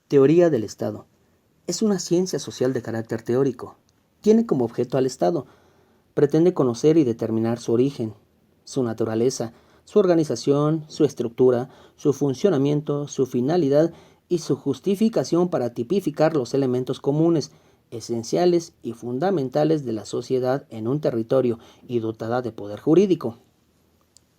Teoría del Estado. Es una ciencia social de carácter teórico. Tiene como objeto al Estado. Pretende conocer y determinar su origen, su naturaleza, su organización, su estructura, su funcionamiento, su finalidad y su justificación para tipificar los elementos comunes, esenciales y fundamentales de la sociedad en un territorio y dotada de poder jurídico.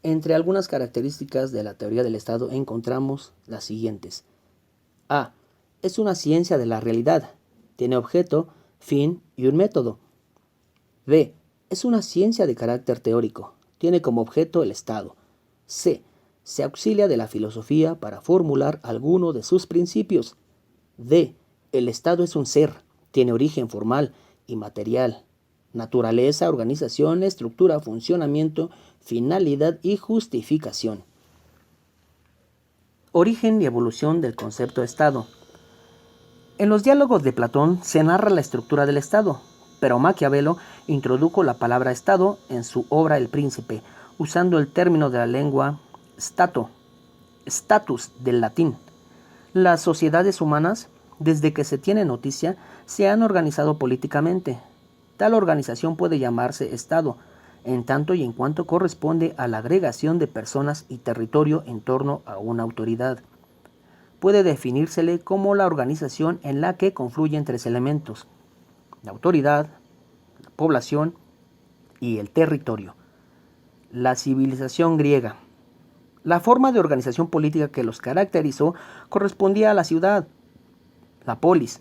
Entre algunas características de la teoría del Estado encontramos las siguientes. A. Es una ciencia de la realidad. Tiene objeto, fin y un método. B. Es una ciencia de carácter teórico. Tiene como objeto el Estado. C. Se auxilia de la filosofía para formular alguno de sus principios. D. El Estado es un ser. Tiene origen formal y material. Naturaleza, organización, estructura, funcionamiento, finalidad y justificación. Origen y evolución del concepto de Estado. En los diálogos de Platón se narra la estructura del Estado, pero Maquiavelo introdujo la palabra Estado en su obra El Príncipe, usando el término de la lengua status del latín. Las sociedades humanas, desde que se tiene noticia, se han organizado políticamente. Tal organización puede llamarse Estado, en tanto y en cuanto corresponde a la agregación de personas y territorio en torno a una autoridad. Puede definírsele como la organización en la que confluyen tres elementos: la autoridad, la población y el territorio. La civilización griega. La forma de organización política que los caracterizó correspondía a la ciudad, la polis.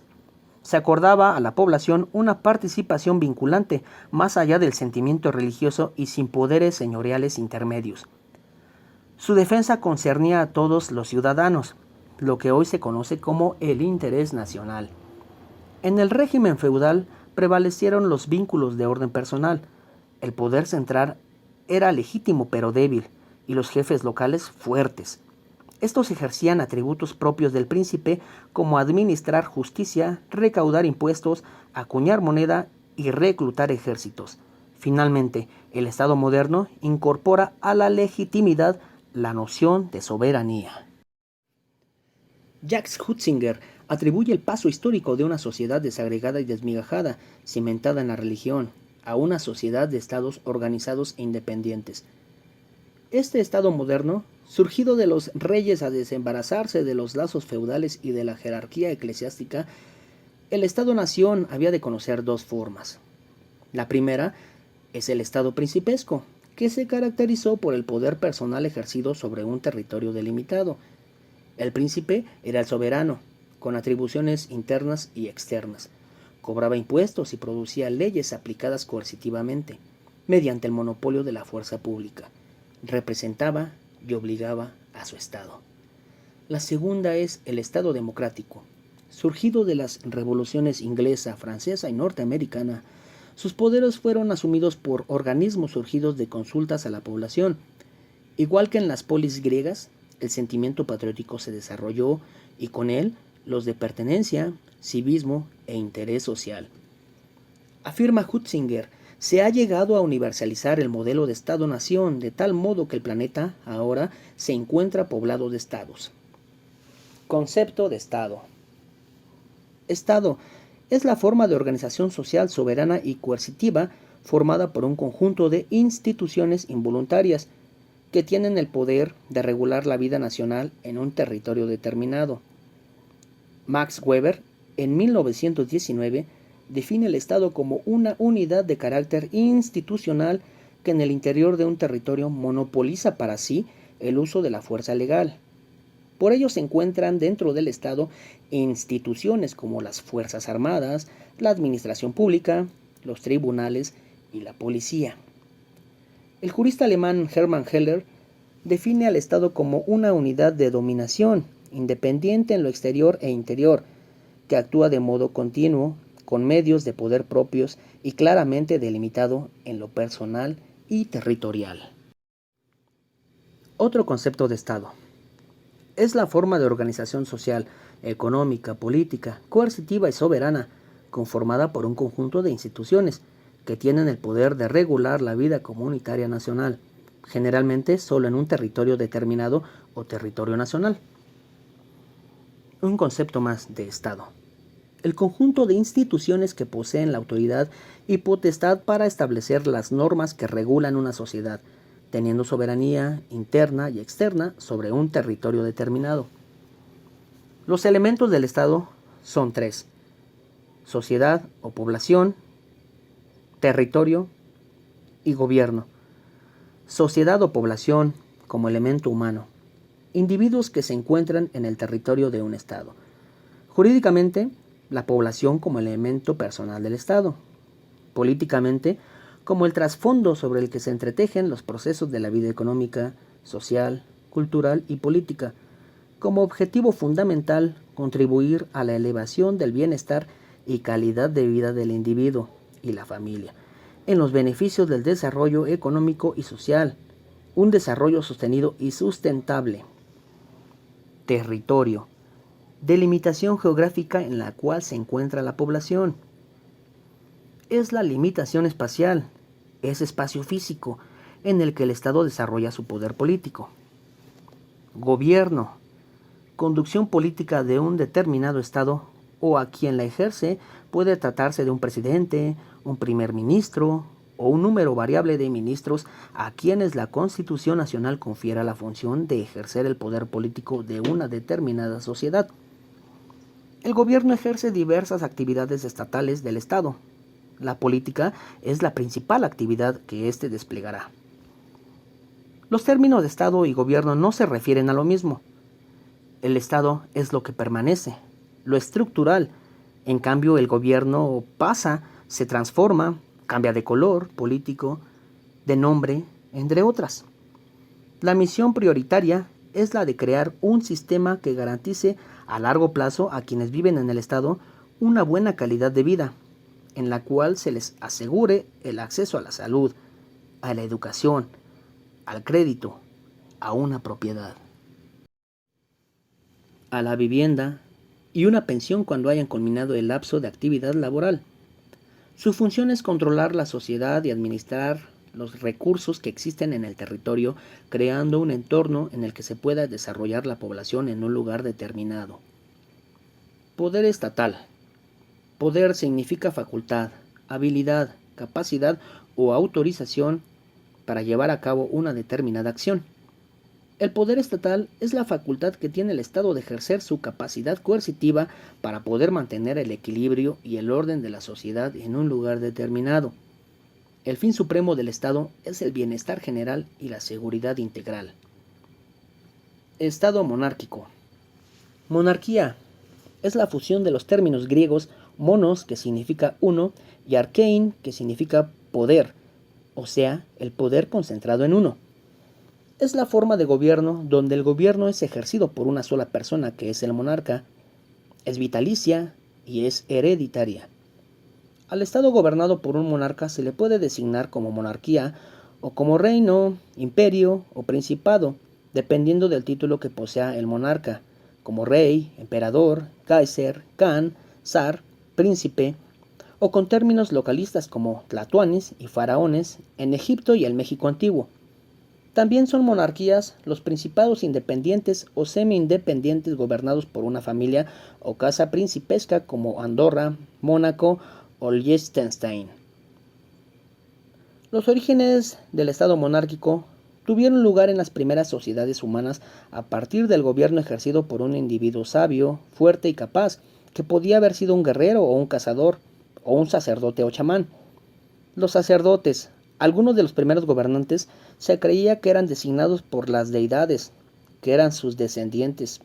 Se acordaba a la población una participación vinculante más allá del sentimiento religioso y sin poderes señoriales intermedios. Su defensa concernía a todos los ciudadanos, lo que hoy se conoce como el interés nacional. En el régimen feudal prevalecieron los vínculos de orden personal. El poder central era legítimo pero débil, y los jefes locales fuertes. Estos ejercían atributos propios del príncipe, como administrar justicia, recaudar impuestos, acuñar moneda y reclutar ejércitos. Finalmente, el Estado moderno incorpora a la legitimidad la noción de soberanía. Jacques Hutzinger atribuye el paso histórico de una sociedad desagregada y desmigajada, cimentada en la religión, a una sociedad de estados organizados e independientes. Este Estado moderno, surgido de los reyes a desembarazarse de los lazos feudales y de la jerarquía eclesiástica, el Estado-nación había de conocer dos formas. La primera es el Estado principesco, que se caracterizó por el poder personal ejercido sobre un territorio delimitado. El príncipe era el soberano, con atribuciones internas y externas. Cobraba impuestos y producía leyes aplicadas coercitivamente, mediante el monopolio de la fuerza pública. Representaba y obligaba a su Estado. La segunda es el Estado democrático. Surgido de las revoluciones inglesa, francesa y norteamericana, sus poderes fueron asumidos por organismos surgidos de consultas a la población. Igual que en las polis griegas, el sentimiento patriótico se desarrolló y con él los de pertenencia, civismo e interés social. Afirma Hutzinger, se ha llegado a universalizar el modelo de Estado-nación de tal modo que el planeta ahora se encuentra poblado de estados. Concepto de Estado. Estado es la forma de organización social soberana y coercitiva formada por un conjunto de instituciones involuntarias que tienen el poder de regular la vida nacional en un territorio determinado. Max Weber, en 1919, define el Estado como una unidad de carácter institucional que en el interior de un territorio monopoliza para sí el uso de la fuerza legal. Por ello se encuentran dentro del Estado instituciones como las Fuerzas Armadas, la Administración Pública, los tribunales y la policía. El jurista alemán Hermann Heller define al Estado como una unidad de dominación, independiente en lo exterior e interior, que actúa de modo continuo, con medios de poder propios y claramente delimitado en lo personal y territorial. Otro concepto de Estado. Es la forma de organización social, económica, política, coercitiva y soberana, conformada por un conjunto de instituciones que tienen el poder de regular la vida comunitaria nacional, generalmente solo en un territorio determinado o territorio nacional. Un concepto más de Estado. El conjunto de instituciones que poseen la autoridad y potestad para establecer las normas que regulan una sociedad, teniendo soberanía interna y externa sobre un territorio determinado. Los elementos del Estado son tres: sociedad o población, territorio y gobierno. Sociedad o población como elemento humano. Individuos que se encuentran en el territorio de un Estado. Jurídicamente, la población como elemento personal del Estado. Políticamente, como el trasfondo sobre el que se entretejen los procesos de la vida económica, social, cultural y política. Como objetivo fundamental, contribuir a la elevación del bienestar y calidad de vida del individuo y la familia, en los beneficios del desarrollo económico y social, un desarrollo sostenido y sustentable. Territorio. Delimitación geográfica en la cual se encuentra la población. Es la limitación espacial, es espacio físico en el que el Estado desarrolla su poder político. Gobierno. Conducción política de un determinado Estado o a quien la ejerce puede tratarse de un presidente, un primer ministro o un número variable de ministros a quienes la Constitución Nacional confiera la función de ejercer el poder político de una determinada sociedad. El gobierno ejerce diversas actividades estatales del Estado. La política es la principal actividad que éste desplegará. Los términos de Estado y gobierno no se refieren a lo mismo. El Estado es lo que permanece, lo estructural. En cambio, el gobierno pasa, se transforma, cambia de color político, de nombre, entre otras. La misión prioritaria es la de crear un sistema que garantice a largo plazo a quienes viven en el Estado una buena calidad de vida, en la cual se les asegure el acceso a la salud, a la educación, al crédito, a una propiedad, a la vivienda y una pensión cuando hayan culminado el lapso de actividad laboral. Su función es controlar la sociedad y administrar los recursos que existen en el territorio, creando un entorno en el que se pueda desarrollar la población en un lugar determinado. Poder estatal. Poder significa facultad, habilidad, capacidad o autorización para llevar a cabo una determinada acción. El poder estatal es la facultad que tiene el Estado de ejercer su capacidad coercitiva para poder mantener el equilibrio y el orden de la sociedad en un lugar determinado. El fin supremo del Estado es el bienestar general y la seguridad integral. Estado monárquico. Monarquía es la fusión de los términos griegos monos, que significa uno, y arkein, que significa poder, o sea, el poder concentrado en uno. Es la forma de gobierno donde el gobierno es ejercido por una sola persona, que es el monarca, es vitalicia y es hereditaria. Al Estado gobernado por un monarca se le puede designar como monarquía o como reino, imperio o principado, dependiendo del título que posea el monarca, como rey, emperador, kaiser, kan, zar, príncipe, o con términos localistas como tlatoanes y faraones en Egipto y el México antiguo. También son monarquías los principados independientes o semi-independientes gobernados por una familia o casa principesca como Andorra, Mónaco o Liechtenstein. Los orígenes del Estado monárquico tuvieron lugar en las primeras sociedades humanas a partir del gobierno ejercido por un individuo sabio, fuerte y capaz, que podía haber sido un guerrero o un cazador, o un sacerdote o chamán. Los sacerdotes, algunos de los primeros gobernantes, se creía que eran designados por las deidades, que eran sus descendientes.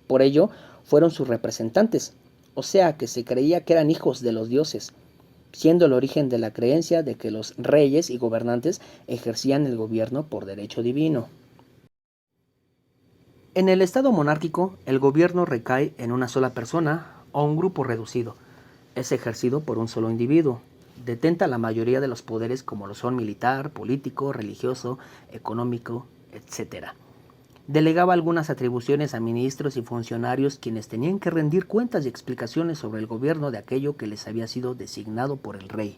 Por ello, fueron sus representantes, o sea que se creía que eran hijos de los dioses, siendo el origen de la creencia de que los reyes y gobernantes ejercían el gobierno por derecho divino. En el estado monárquico, el gobierno recae en una sola persona o un grupo reducido. Es ejercido por un solo individuo. Detenta la mayoría de los poderes como lo son militar, político, religioso, económico, etc. Delegaba algunas atribuciones a ministros y funcionarios quienes tenían que rendir cuentas y explicaciones sobre el gobierno de aquello que les había sido designado por el rey.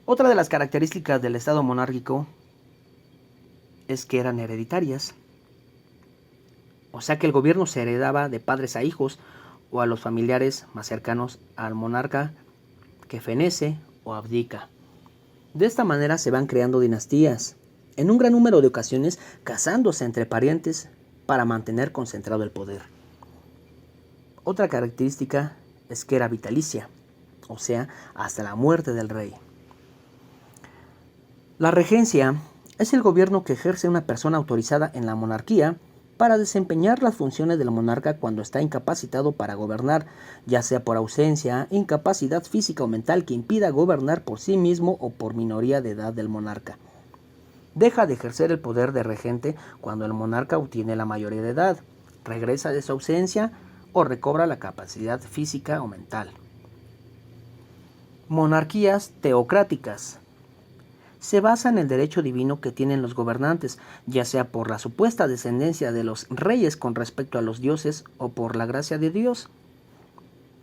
Otra de las características del estado monárquico es que eran hereditarias. o sea que el gobierno se heredaba de padres a hijos o a los familiares más cercanos al monarca que fenece o abdica. De esta manera se van creando dinastías, en un gran número de ocasiones casándose entre parientes para mantener concentrado el poder. Otra característica es que era vitalicia, o sea, hasta la muerte del rey. La regencia es el gobierno que ejerce una persona autorizada en la monarquía para desempeñar las funciones del monarca cuando está incapacitado para gobernar, ya sea por ausencia, incapacidad física o mental que impida gobernar por sí mismo o por minoría de edad del monarca. Deja de ejercer el poder de regente cuando el monarca obtiene la mayoría de edad, regresa de su ausencia o recobra la capacidad física o mental. Monarquías teocráticas. Se basa en el derecho divino que tienen los gobernantes, ya sea por la supuesta descendencia de los reyes con respecto a los dioses o por la gracia de Dios.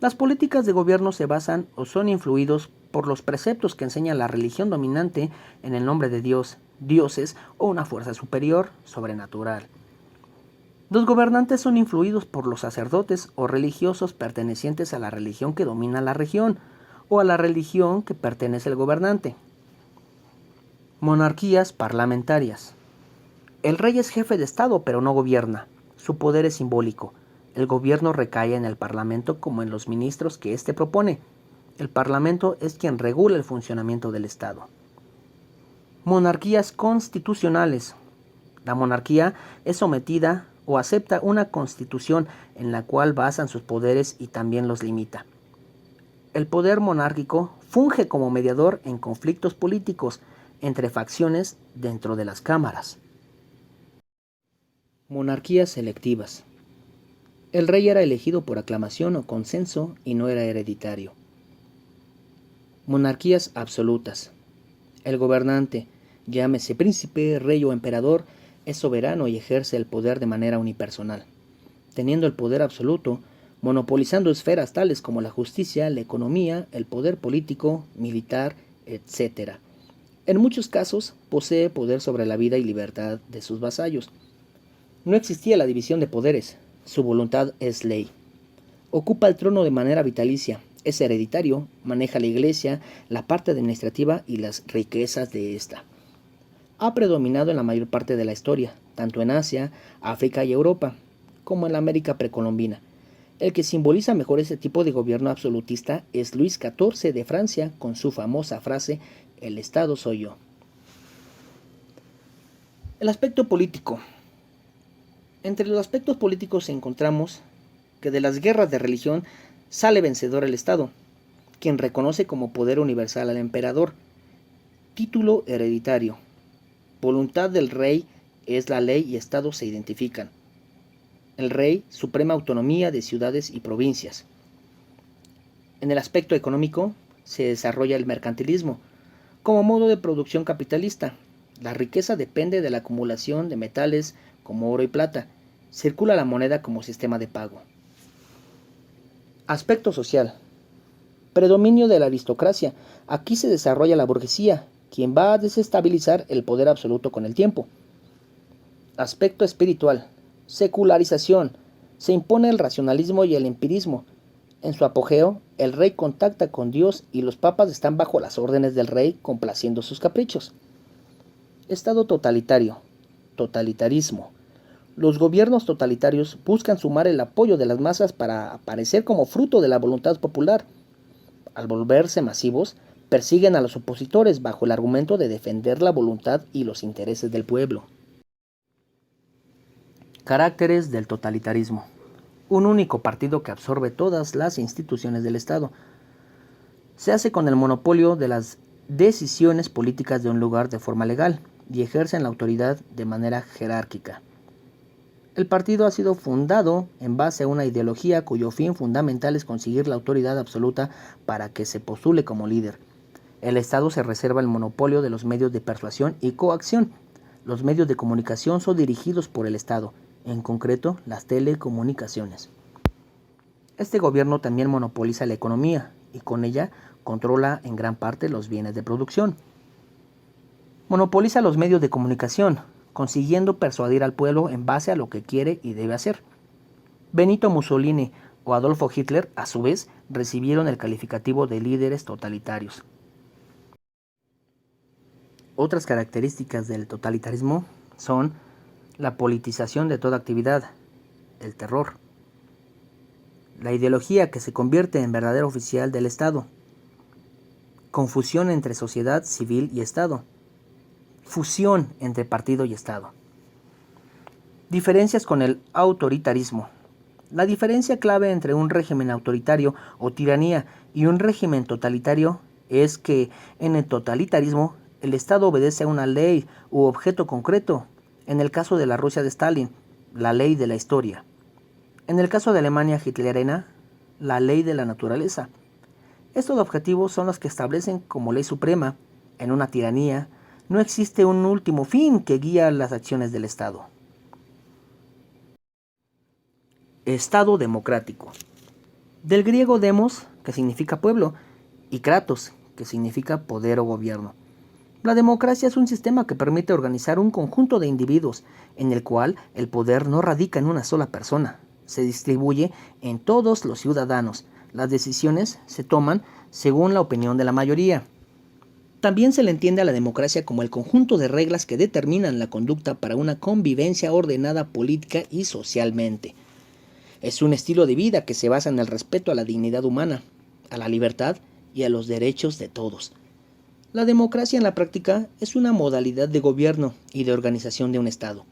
Las políticas de gobierno se basan o son influidos por los preceptos que enseña la religión dominante en el nombre de Dios, dioses o una fuerza superior, sobrenatural. Los gobernantes son influidos por los sacerdotes o religiosos pertenecientes a la religión que domina la región o a la religión que pertenece al gobernante. Monarquías parlamentarias. El rey es jefe de Estado, pero no gobierna. Su poder es simbólico. El gobierno recae en el Parlamento como en los ministros que éste propone. El Parlamento es quien regula el funcionamiento del Estado. Monarquías constitucionales. La monarquía es sometida o acepta una constitución en la cual basan sus poderes y también los limita. El poder monárquico funge como mediador en conflictos políticos entre facciones dentro de las cámaras. Monarquías selectivas. El rey era elegido por aclamación o consenso y no era hereditario. Monarquías absolutas. El gobernante, llámese príncipe, rey o emperador, es soberano y ejerce el poder de manera unipersonal, teniendo el poder absoluto, monopolizando esferas tales como la justicia, la economía, el poder político, militar, etc. En muchos casos posee poder sobre la vida y libertad de sus vasallos. No existía la división de poderes, su voluntad es ley. Ocupa el trono de manera vitalicia, es hereditario, maneja la iglesia, la parte administrativa y las riquezas de ésta. Ha predominado en la mayor parte de la historia, tanto en Asia, África y Europa, como en la América precolombina. El que simboliza mejor ese tipo de gobierno absolutista es Luis XIV de Francia, con su famosa frase: "El Estado soy yo". El aspecto político. Entre los aspectos políticos encontramos que de las guerras de religión sale vencedor el Estado, quien reconoce como poder universal al emperador. Título hereditario. Voluntad del rey es la ley y Estado se identifican. El rey, suprema autonomía de ciudades y provincias. En el aspecto económico se desarrolla el mercantilismo como modo de producción capitalista. La riqueza depende de la acumulación de metales como oro y plata. Circula la moneda como sistema de pago. Aspecto social. Predominio de la aristocracia. Aquí se desarrolla la burguesía, quien va a desestabilizar el poder absoluto con el tiempo. Aspecto espiritual. Secularización. Se impone el racionalismo y el empirismo. En su apogeo, el rey contacta con Dios y los papas están bajo las órdenes del rey, complaciendo sus caprichos. Estado totalitario. Totalitarismo. Los gobiernos totalitarios buscan sumar el apoyo de las masas para aparecer como fruto de la voluntad popular. Al volverse masivos, persiguen a los opositores bajo el argumento de defender la voluntad y los intereses del pueblo. Caracteres del totalitarismo. Un único partido que absorbe todas las instituciones del Estado. Se hace con el monopolio de las decisiones políticas de un lugar de forma legal y ejercen la autoridad de manera jerárquica. El partido ha sido fundado en base a una ideología cuyo fin fundamental es conseguir la autoridad absoluta para que se postule como líder. El Estado se reserva el monopolio de los medios de persuasión y coacción. Los medios de comunicación son dirigidos por el Estado, en concreto las telecomunicaciones. Este gobierno también monopoliza la economía y con ella controla en gran parte los bienes de producción. Monopoliza los medios de comunicación. consiguiendo persuadir al pueblo en base a lo que quiere y debe hacer. Benito Mussolini o Adolfo Hitler, a su vez, recibieron el calificativo de líderes totalitarios. Otras características del totalitarismo son la politización de toda actividad, el terror, la ideología que se convierte en verdadero oficial del Estado, confusión entre sociedad civil y Estado, fusión entre partido y Estado. Diferencias con el autoritarismo. La diferencia clave entre un régimen autoritario o tiranía y un régimen totalitario es que en el totalitarismo el Estado obedece a una ley u objeto concreto. En el caso de la Rusia de Stalin, la ley de la historia. En el caso de Alemania hitleriana, la ley de la naturaleza. Estos objetivos son los que establecen como ley suprema. En una tiranía no existe un último fin que guía las acciones del Estado. Estado democrático. Del griego demos, que significa pueblo, y kratos, que significa poder o gobierno. La democracia es un sistema que permite organizar un conjunto de individuos, en el cual el poder no radica en una sola persona, se distribuye en todos los ciudadanos. Las decisiones se toman según la opinión de la mayoría. También se le entiende a la democracia como el conjunto de reglas que determinan la conducta para una convivencia ordenada política y socialmente. Es un estilo de vida que se basa en el respeto a la dignidad humana, a la libertad y a los derechos de todos. La democracia en la práctica es una modalidad de gobierno y de organización de un Estado.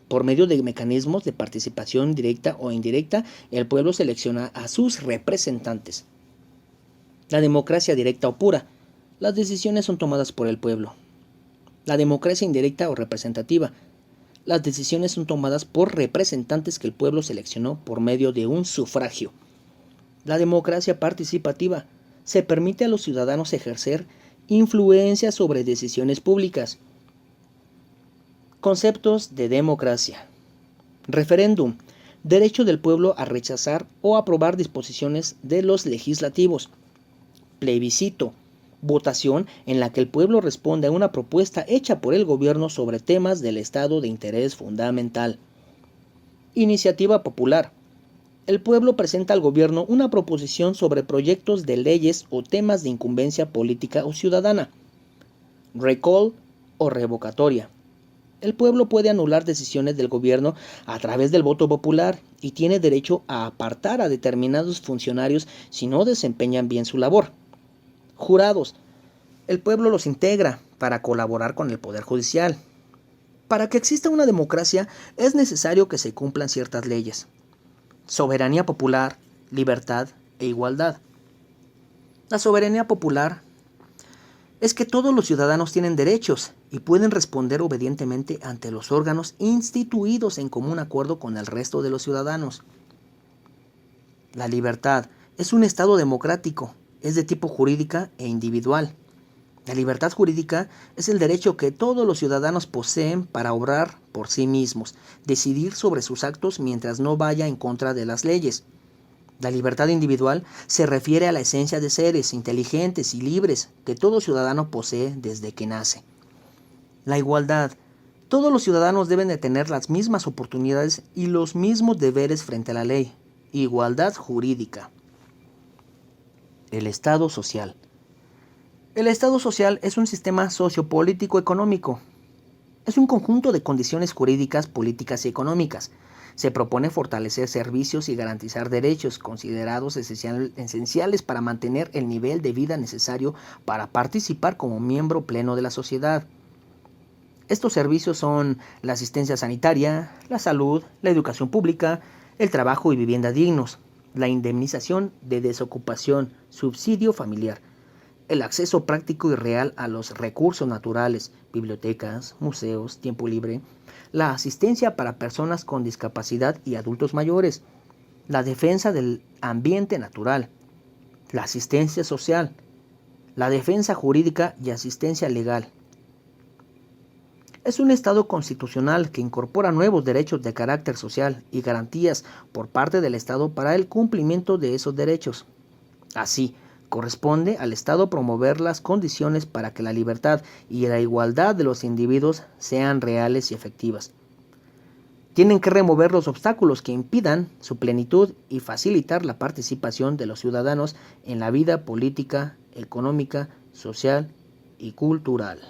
Por medio de mecanismos de participación directa o indirecta, el pueblo selecciona a sus representantes. La democracia directa o pura. Las decisiones son tomadas por el pueblo. La democracia indirecta o representativa. Las decisiones son tomadas por representantes que el pueblo seleccionó por medio de un sufragio. La democracia participativa. Se permite a los ciudadanos ejercer influencia sobre decisiones públicas. Conceptos de democracia. Referéndum. Derecho del pueblo a rechazar o aprobar disposiciones de los legislativos. Plebiscito. Votación en la que el pueblo responde a una propuesta hecha por el gobierno sobre temas del Estado de interés fundamental. Iniciativa popular. El pueblo presenta al gobierno una proposición sobre proyectos de leyes o temas de incumbencia política o ciudadana. Recall o revocatoria. El pueblo puede anular decisiones del gobierno a través del voto popular y tiene derecho a apartar a determinados funcionarios si no desempeñan bien su labor. Jurados. El pueblo los integra para colaborar con el Poder Judicial. Para que exista una democracia es necesario que se cumplan ciertas leyes. Soberanía popular, libertad e igualdad. La soberanía popular es que todos los ciudadanos tienen derechos y pueden responder obedientemente ante los órganos instituidos en común acuerdo con el resto de los ciudadanos. La libertad es un Estado democrático, es de tipo jurídica e individual. La libertad jurídica es el derecho que todos los ciudadanos poseen para obrar por sí mismos, decidir sobre sus actos mientras no vaya en contra de las leyes. La libertad individual se refiere a la esencia de seres inteligentes y libres que todo ciudadano posee desde que nace. La igualdad. Todos los ciudadanos deben de tener las mismas oportunidades y los mismos deberes frente a la ley. Igualdad jurídica. El Estado social. El Estado social es un sistema sociopolítico-económico. Es un conjunto de condiciones jurídicas, políticas y económicas. Se propone fortalecer servicios y garantizar derechos considerados esenciales para mantener el nivel de vida necesario para participar como miembro pleno de la sociedad. Estos servicios son la asistencia sanitaria, la salud, la educación pública, el trabajo y vivienda dignos, la indemnización de desocupación, subsidio familiar, el acceso práctico y real a los recursos naturales, bibliotecas, museos, tiempo libre, la asistencia para personas con discapacidad y adultos mayores, la defensa del ambiente natural, la asistencia social, la defensa jurídica y asistencia legal. Es un Estado constitucional que incorpora nuevos derechos de carácter social y garantías por parte del Estado para el cumplimiento de esos derechos. Así, corresponde al Estado promover las condiciones para que la libertad y la igualdad de los individuos sean reales y efectivas. Tienen que remover los obstáculos que impidan su plenitud y facilitar la participación de los ciudadanos en la vida política, económica, social y cultural.